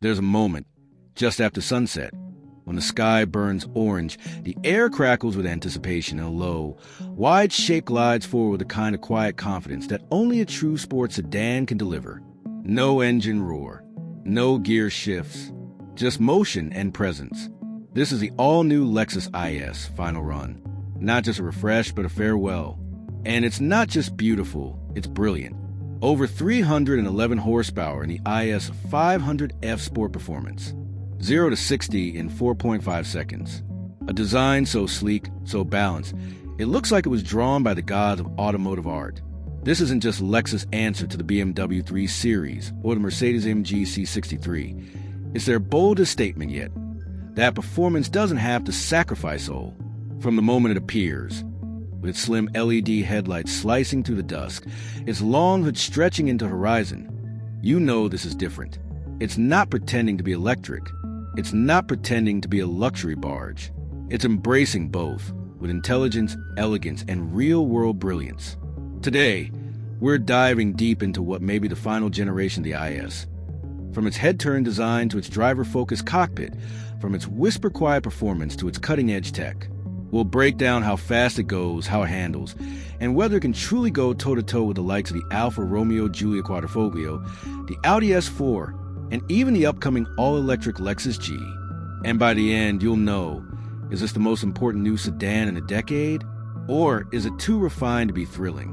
There's a moment, just after sunset, when the sky burns orange, the air crackles with anticipation, and a low, wide shape glides forward with the kind of quiet confidence that only a true sports sedan can deliver. No engine roar, no gear shifts, just motion and presence. This is the all-new Lexus IS final run. Not just a refresh, but a farewell. And it's not just beautiful, it's brilliant. Over 311 horsepower in the IS 500F Sport Performance. 0 to 60 in 4.5 seconds. A design so sleek, so balanced, it looks like it was drawn by the gods of automotive art. This isn't just Lexus' answer to the BMW 3 Series or the Mercedes-AMG C63. It's their boldest statement yet. That performance doesn't have to sacrifice soul. From the moment it appears, with its slim LED headlights slicing through the dusk, its long hood stretching into horizon, you know this is different. It's not pretending to be electric. It's not pretending to be a luxury barge. It's embracing both, with intelligence, elegance, and real-world brilliance. Today, we're diving deep into what may be the final generation of the IS. From its head-turn design to its driver-focused cockpit, from its whisper-quiet performance to its cutting-edge tech. We'll break down how fast it goes, how it handles, and whether it can truly go toe-to-toe with the likes of the Alfa Romeo Giulia Quadrifoglio, the Audi S4, and even the upcoming all-electric Lexus G. And by the end, you'll know, is this the most important new sedan in a decade? Or is it too refined to be thrilling?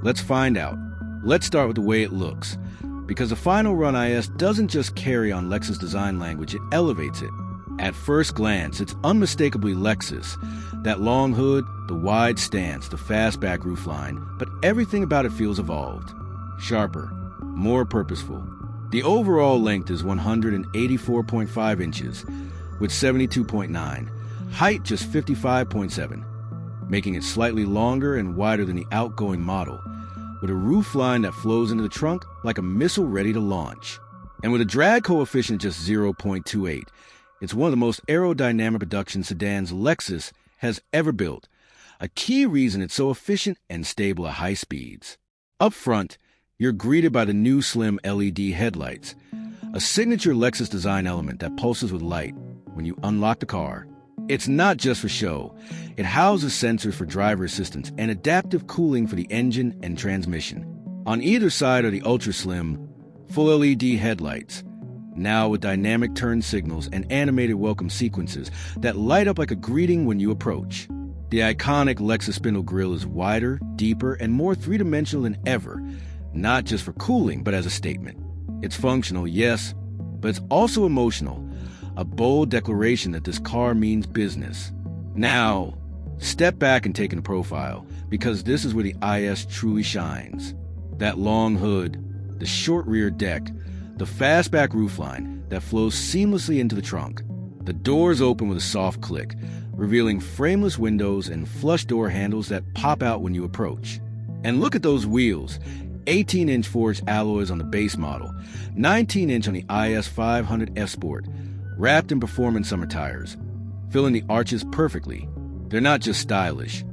Let's find out. Let's start with the way it looks, because the final run IS doesn't just carry on Lexus design language, it elevates it. At first glance, it's unmistakably Lexus. That long hood, the wide stance, the fastback roofline, but everything about it feels evolved. Sharper, more purposeful. The overall length is 184.5 inches, with 72.9. Height just 55.7, making it slightly longer and wider than the outgoing model, with a roofline that flows into the trunk like a missile ready to launch. And with a drag coefficient just 0.28, it's one of the most aerodynamic production sedans Lexus has ever built, a key reason it's so efficient and stable at high speeds. Up front, you're greeted by the new slim LED headlights, a signature Lexus design element that pulses with light when you unlock the car. It's not just for show. It houses sensors for driver assistance and adaptive cooling for the engine and transmission. On either side are the ultra-slim, full LED headlights, now with dynamic turn signals and animated welcome sequences that light up like a greeting when you approach. The iconic Lexus spindle grille is wider, deeper, and more three-dimensional than ever, not just for cooling, but as a statement. It's functional, yes, but it's also emotional, a bold declaration that this car means business. Now, step back and take in the profile, because this is where the IS truly shines. That long hood, the short rear deck, the fastback roofline that flows seamlessly into the trunk. The doors open with a soft click, revealing frameless windows and flush door handles that pop out when you approach. And look at those wheels. 18-inch forged alloys on the base model, 19-inch on the IS 500F Sport, wrapped in performance summer tires, filling the arches perfectly. They're not just stylish.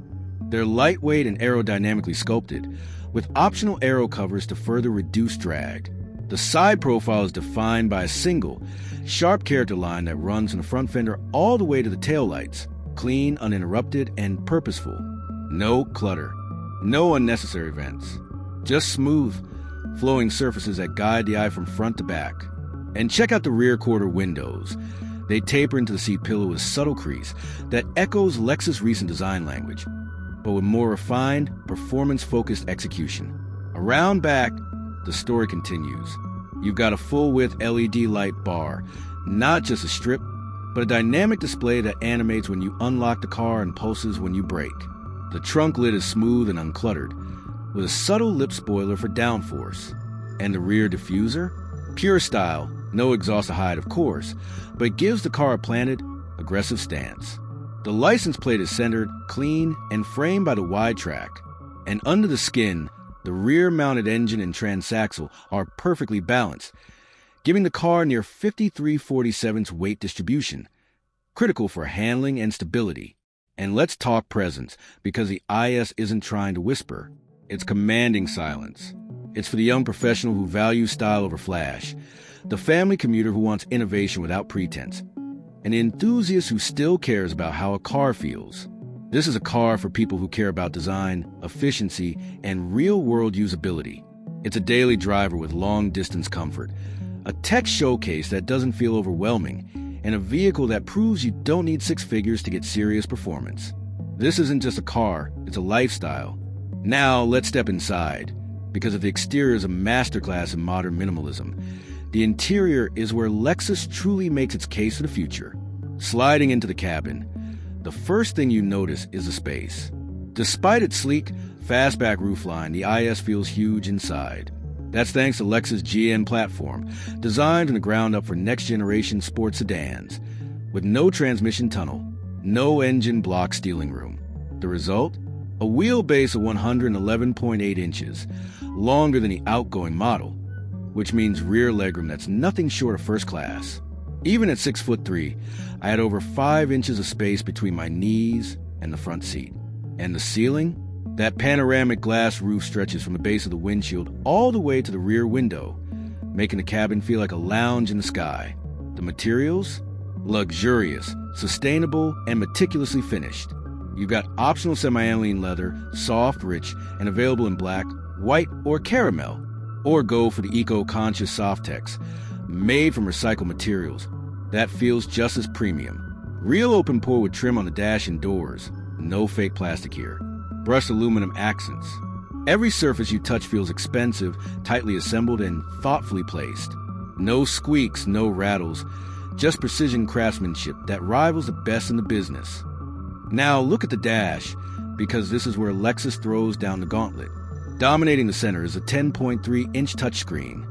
They're lightweight and aerodynamically sculpted, with optional aero covers to further reduce drag. The side profile is defined by a single, sharp character line that runs from the front fender all the way to the taillights, clean, uninterrupted, and purposeful. No clutter, no unnecessary vents. Just smooth, flowing surfaces that guide the eye from front to back. And check out the rear quarter windows. They taper into the seat pillow with a subtle crease that echoes Lexus' recent design language, but with more refined, performance-focused execution. Around back, the story continues. You've got a full-width LED light bar, not just a strip, but a dynamic display that animates when you unlock the car and pulses when you brake. The trunk lid is smooth and uncluttered, with a subtle lip spoiler for downforce. And the rear diffuser? Pure style, no exhaust to hide, of course, but it gives the car a planted, aggressive stance. The license plate is centered, clean, and framed by the wide track. And under the skin, the rear-mounted engine and transaxle are perfectly balanced, giving the car near 53/47 weight distribution, critical for handling and stability. And let's talk presence, because the IS isn't trying to whisper. It's commanding silence. It's for the young professional who values style over flash, the family commuter who wants innovation without pretense, and the enthusiast who still cares about how a car feels. This is a car for people who care about design, efficiency, and real-world usability. It's a daily driver with long-distance comfort, a tech showcase that doesn't feel overwhelming, and a vehicle that proves you don't need six figures to get serious performance. This isn't just a car, it's a lifestyle. Now let's step inside, because if the exterior is a masterclass in modern minimalism, the interior is where Lexus truly makes its case for the future. Sliding into the cabin, the first thing you notice is the space. Despite its sleek, fastback roofline, the IS feels huge inside. That's thanks to Lexus GN platform, designed from the ground up for next-generation sports sedans, with no transmission tunnel, no engine block steering room. The result? A wheelbase of 111.8 inches, longer than the outgoing model, which means rear legroom that's nothing short of first class. Even at 6'3", I had over 5 inches of space between my knees and the front seat. And the ceiling? That panoramic glass roof stretches from the base of the windshield all the way to the rear window, making the cabin feel like a lounge in the sky. The materials? Luxurious, sustainable, and meticulously finished. You've got optional semi-aniline leather, soft, rich, and available in black, white, or caramel. Or go for the eco-conscious Softex, made from recycled materials. That feels just as premium. Real open pore with trim on the dash and doors. No fake plastic here. Brushed aluminum accents. Every surface you touch feels expensive, tightly assembled, and thoughtfully placed. No squeaks, no rattles, just precision craftsmanship that rivals the best in the business. Now look at the dash, because this is where Lexus throws down the gauntlet. Dominating the center is a 10.3-inch touchscreen,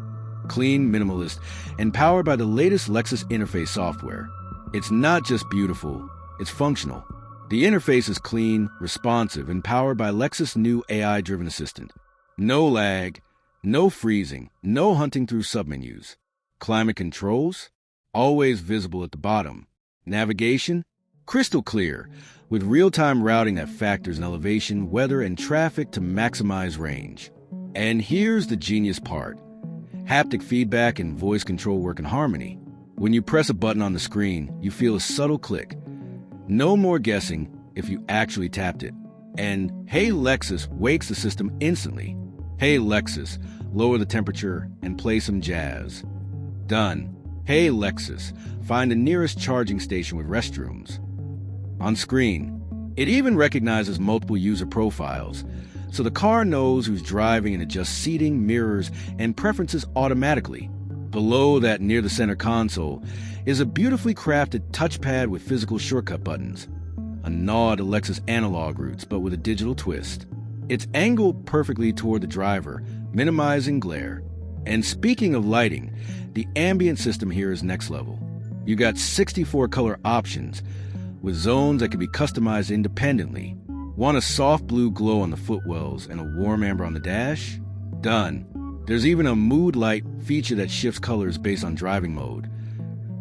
clean, minimalist, and powered by the latest Lexus interface software. It's not just beautiful, it's functional. The interface is clean, responsive, and powered by Lexus' new AI-driven assistant. No lag, no freezing, no hunting through submenus. Climate controls? Always visible at the bottom. Navigation? Crystal clear, with real-time routing that factors in elevation, weather, and traffic to maximize range. And here's the genius part. Haptic feedback and voice control work in harmony. When you press a button on the screen, you feel a subtle click. No more guessing if you actually tapped it. And Hey Lexus wakes the system instantly. Hey Lexus, lower the temperature and play some jazz. Done. Hey Lexus, find the nearest charging station with restrooms. On screen, it even recognizes multiple user profiles, so the car knows who's driving and adjusts seating, mirrors, and preferences automatically. Below that, near the center console, is a beautifully crafted touchpad with physical shortcut buttons. A nod to Lexus analog roots, but with a digital twist. It's angled perfectly toward the driver, minimizing glare. And speaking of lighting, the ambient system here is next level. You got 64 color options, with zones that can be customized independently. Want a soft blue glow on the footwells and a warm amber on the dash? Done. There's even a mood light feature that shifts colors based on driving mode.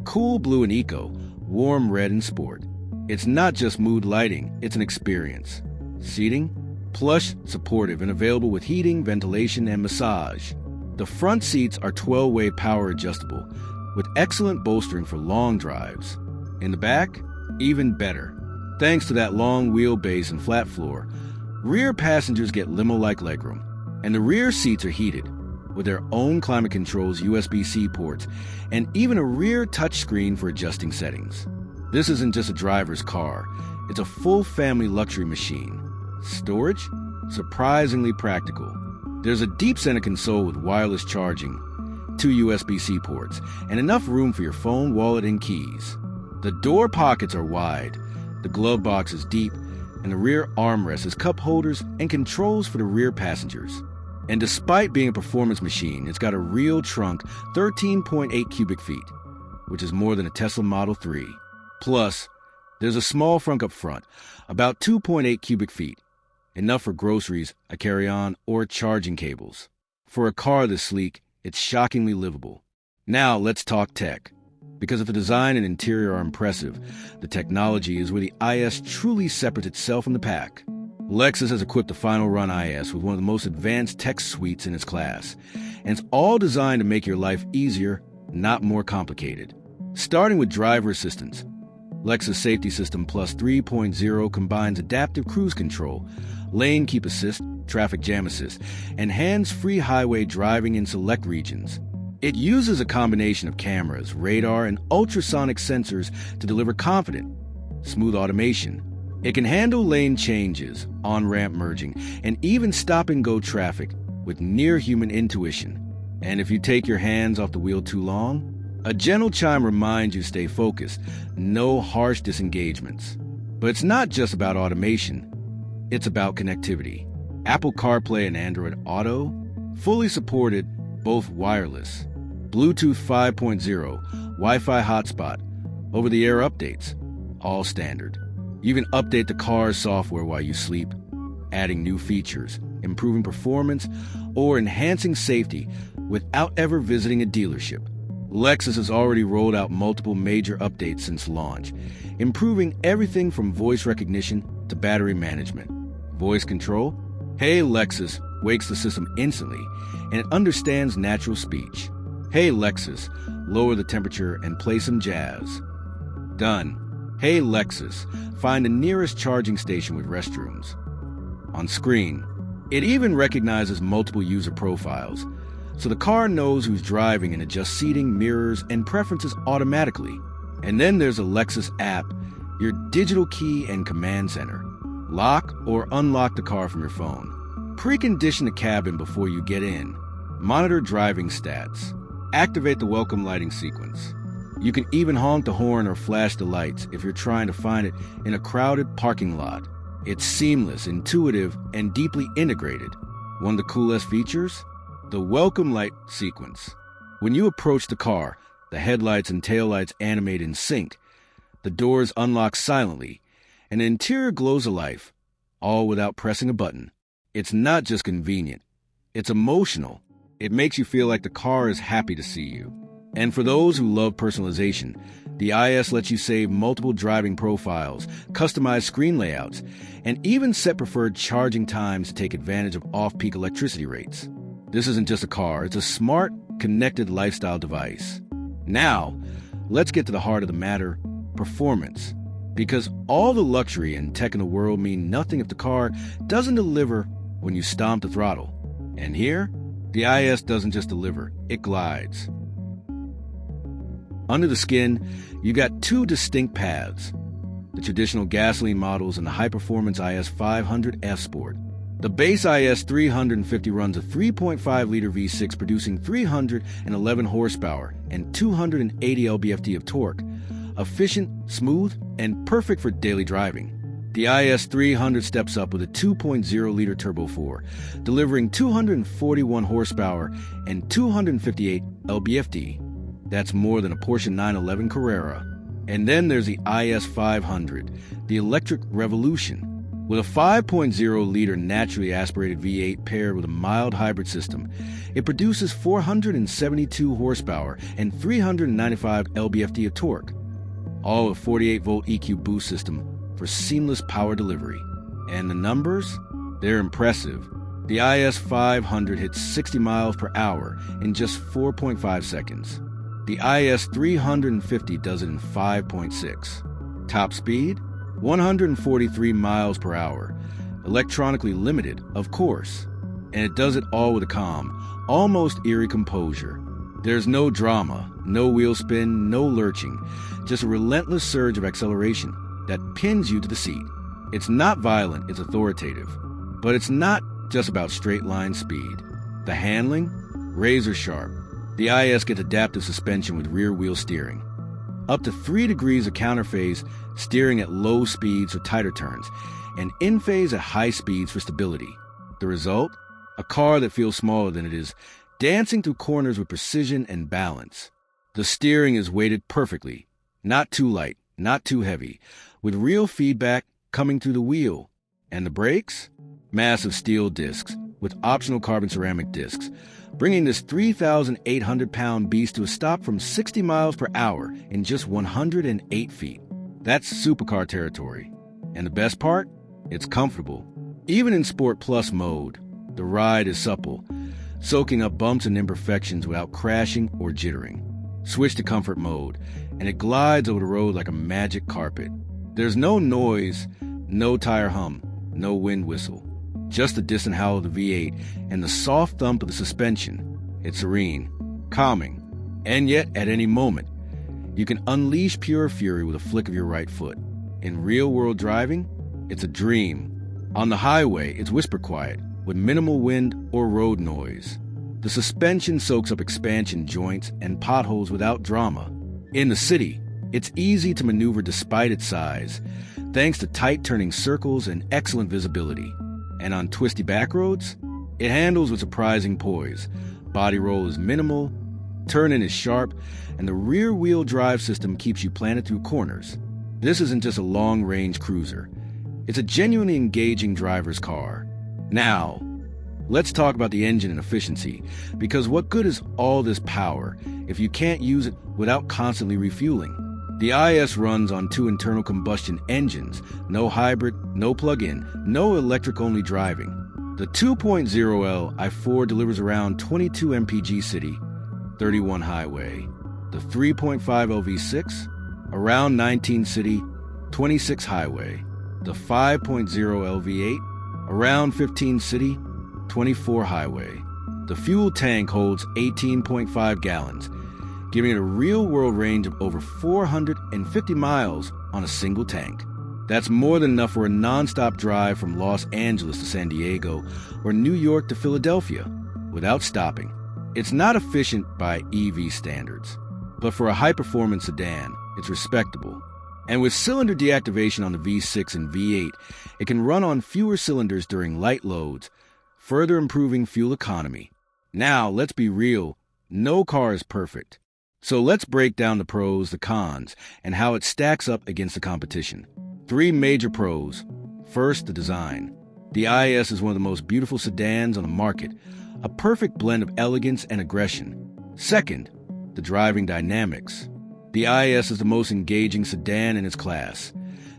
Cool blue and eco, warm red and sport. It's not just mood lighting, it's an experience. Seating? Plush, supportive, and available with heating, ventilation, and massage. The front seats are 12-way power adjustable, with excellent bolstering for long drives. In the back? Even better. Thanks to that long wheelbase and flat floor, rear passengers get limo-like legroom. And the rear seats are heated, with their own climate controls, USB-C ports, and even a rear touchscreen for adjusting settings. This isn't just a driver's car, it's a full family luxury machine. Storage? Surprisingly practical. There's a deep center console with wireless charging, 2 USB-C ports, and enough room for your phone, wallet, and keys. The door pockets are wide, the glove box is deep, and the rear armrest has cup holders and controls for the rear passengers. And despite being a performance machine, it's got a real trunk, 13.8 cubic feet, which is more than a Tesla Model 3. Plus, there's a small frunk up front, about 2.8 cubic feet, enough for groceries, a carry-on, or charging cables. For a car this sleek, it's shockingly livable. Now let's talk tech. Because if the design and interior are impressive, the technology is where the IS truly separates itself from the pack. Lexus has equipped the final run IS with one of the most advanced tech suites in its class, and it's all designed to make your life easier not more complicated. Starting with driver assistance, Lexus Safety System Plus 3.0 combines adaptive cruise control, lane keep assist, traffic jam assist, and hands-free highway driving in select regions. It uses a combination of cameras, radar, and ultrasonic sensors to deliver confident, smooth automation. It can handle lane changes, on-ramp merging, and even stop-and-go traffic with near-human intuition. And if you take your hands off the wheel too long, a gentle chime reminds you to stay focused, no harsh disengagements. But it's not just about automation, it's about connectivity. Apple CarPlay and Android Auto, fully supported, both wireless. Bluetooth 5.0, Wi-Fi hotspot, over-the-air updates, all standard. You can update the car's software while you sleep, adding new features, improving performance, or enhancing safety without ever visiting a dealership. Lexus has already rolled out multiple major updates since launch, improving everything from voice recognition to battery management. Voice control? Hey Lexus wakes the system instantly, and it understands natural speech. Hey Lexus, lower the temperature and play some jazz. Done. Hey Lexus, find the nearest charging station with restrooms. On screen, it even recognizes multiple user profiles, so the car knows who's driving and adjusts seating, mirrors, and preferences automatically. And then there's a Lexus app, your digital key and command center. Lock or unlock the car from your phone. Precondition the cabin before you get in. Monitor driving stats. Activate the welcome lighting sequence. You can even honk the horn or flash the lights if you're trying to find it in a crowded parking lot. It's seamless, intuitive, and deeply integrated. One of the coolest features? The welcome light sequence. When you approach the car, the headlights and taillights animate in sync. The doors unlock silently, and the interior glows alive, all without pressing a button. It's not just convenient, it's emotional. It makes you feel like the car is happy to see you. And for those who love personalization, the IS lets you save multiple driving profiles, customize screen layouts, and even set preferred charging times to take advantage of off-peak electricity rates. This isn't just a car, it's a smart, connected lifestyle device. Now, let's get to the heart of the matter, performance. Because all the luxury and tech in the world mean nothing if the car doesn't deliver when you stomp the throttle. And here, the IS doesn't just deliver, it glides. Under the skin, you got two distinct paths, the traditional gasoline models and the high-performance IS 500 F-Sport. The base IS 350 runs a 3.5-liter V6 producing 311 horsepower and 280 lb-ft of torque, efficient, smooth, and perfect for daily driving. The IS 300 steps up with a 2.0-liter Turbo 4, delivering 241 horsepower and 258 lb-ft. That's more than a Porsche 911 Carrera. And then there's the IS 500, the electric revolution. With a 5.0-liter naturally aspirated V8 paired with a mild hybrid system, it produces 472 horsepower and 395 lb-ft of torque, all with 48-volt EQ boost system for seamless power delivery. And the numbers? They're impressive. The IS 500 hits 60 miles per hour in just 4.5 seconds. The IS 350 does it in 5.6. Top speed? 143 miles per hour. Electronically limited, of course. And it does it all with a calm, almost eerie composure. There's no drama, no wheel spin, no lurching, just a relentless surge of acceleration that pins you to the seat. It's not violent, it's authoritative. But it's not just about straight line speed. The handling? Razor sharp. The IS gets adaptive suspension with rear wheel steering. Up to 3 degrees of counterphase steering at low speeds or tighter turns, and in phase at high speeds for stability. The result? A car that feels smaller than it is, dancing through corners with precision and balance. The steering is weighted perfectly, not too light, not too heavy, with real feedback coming through the wheel. And the brakes? Massive steel discs with optional carbon ceramic discs, bringing this 3,800-pound beast to a stop from 60 miles per hour in just 108 feet. That's supercar territory. And the best part? It's comfortable. Even in Sport Plus mode, the ride is supple, soaking up bumps and imperfections without crashing or jittering. Switch to comfort mode, and it glides over the road like a magic carpet. There's no noise, no tire hum, no wind whistle. Just the distant howl of the V8 and the soft thump of the suspension. It's serene, calming, and yet at any moment, you can unleash pure fury with a flick of your right foot. In real-world driving, it's a dream. On the highway, it's whisper quiet, with minimal wind or road noise. The suspension soaks up expansion joints and potholes without drama. In the city, it's easy to maneuver despite its size, thanks to tight turning circles and excellent visibility. And on twisty back roads, it handles with surprising poise. Body roll is minimal, turn-in is sharp, and the rear-wheel drive system keeps you planted through corners. This isn't just a long-range cruiser. It's a genuinely engaging driver's car. Now, let's talk about the engine and efficiency, because what good is all this power if you can't use it without constantly refueling? The IS runs on 2 internal combustion engines, no hybrid, no plug-in, no electric-only driving. The 2.0L i4 delivers around 22 mpg city, 31 highway. The 3.5L V6, around 19 city, 26 highway. The 5.0L V8, around 15 city, 24 highway. The fuel tank holds 18.5 gallons, giving it a real-world range of over 450 miles on a single tank. That's more than enough for a non-stop drive from Los Angeles to San Diego or New York to Philadelphia without stopping. It's not efficient by EV standards, but for a high-performance sedan, it's respectable. And with cylinder deactivation on the V6 and V8, it can run on fewer cylinders during light loads, further improving fuel economy. Now, let's be real, no car is perfect. So let's break down the pros, the cons, and how it stacks up against the competition. 3 major pros. First, the design. The IS is one of the most beautiful sedans on the market, a perfect blend of elegance and aggression. Second, the driving dynamics. The IS is the most engaging sedan in its class.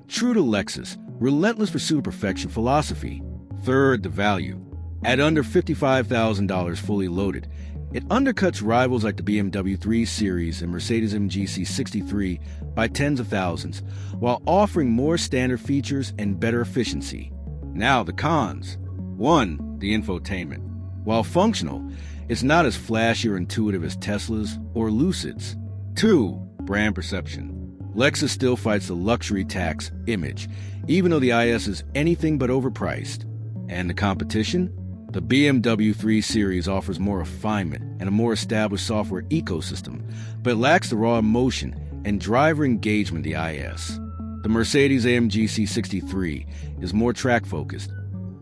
True to Lexus' relentless pursuit of perfection philosophy. Third, the value. At under $55,000 fully loaded, it undercuts rivals like the BMW 3 Series and Mercedes-AMG C63 by tens of thousands, while offering more standard features and better efficiency. Now, the cons. 1. The infotainment. While functional, it's not as flashy or intuitive as Tesla's or Lucid's. 2. Brand perception. Lexus still fights the luxury tax image, even though the IS is anything but overpriced. And the competition? The BMW 3 Series offers more refinement and a more established software ecosystem, but lacks the raw emotion and driver engagement of the IS. The Mercedes-AMG C63 is more track-focused,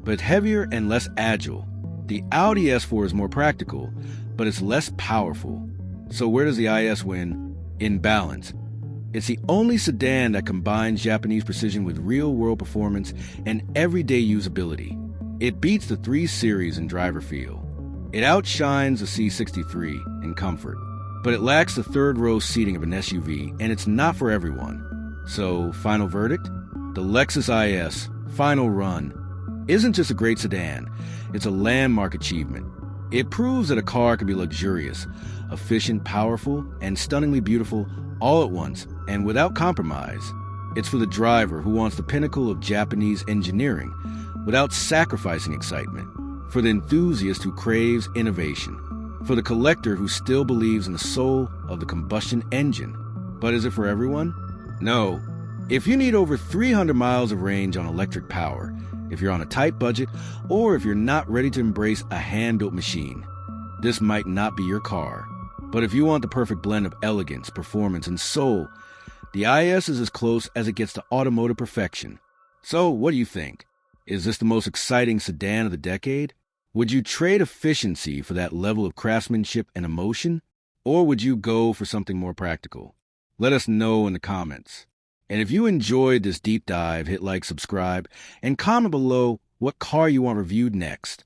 but heavier and less agile. The Audi S4 is more practical, but it's less powerful. So where does the IS win? In balance. It's the only sedan that combines Japanese precision with real-world performance and everyday usability. It beats the 3 Series in driver feel. It outshines the C63 in comfort, but it lacks the third-row seating of an SUV, and it's not for everyone. So, final verdict? The Lexus IS Final Run isn't just a great sedan, it's a landmark achievement. It proves that a car can be luxurious, efficient, powerful, and stunningly beautiful all at once, and without compromise. It's for the driver who wants the pinnacle of Japanese engineering without sacrificing excitement, for the enthusiast who craves innovation, for the collector who still believes in the soul of the combustion engine. But is it for everyone? No. If you need over 300 miles of range on electric power, if you're on a tight budget, or if you're not ready to embrace a hand-built machine, this might not be your car. But if you want the perfect blend of elegance, performance, and soul, the IS is as close as it gets to automotive perfection. So, what do you think? Is this the most exciting sedan of the decade? Would you trade efficiency for that level of craftsmanship and emotion? Or would you go for something more practical? Let us know in the comments. And if you enjoyed this deep dive, hit like, subscribe, and comment below what car you want reviewed next.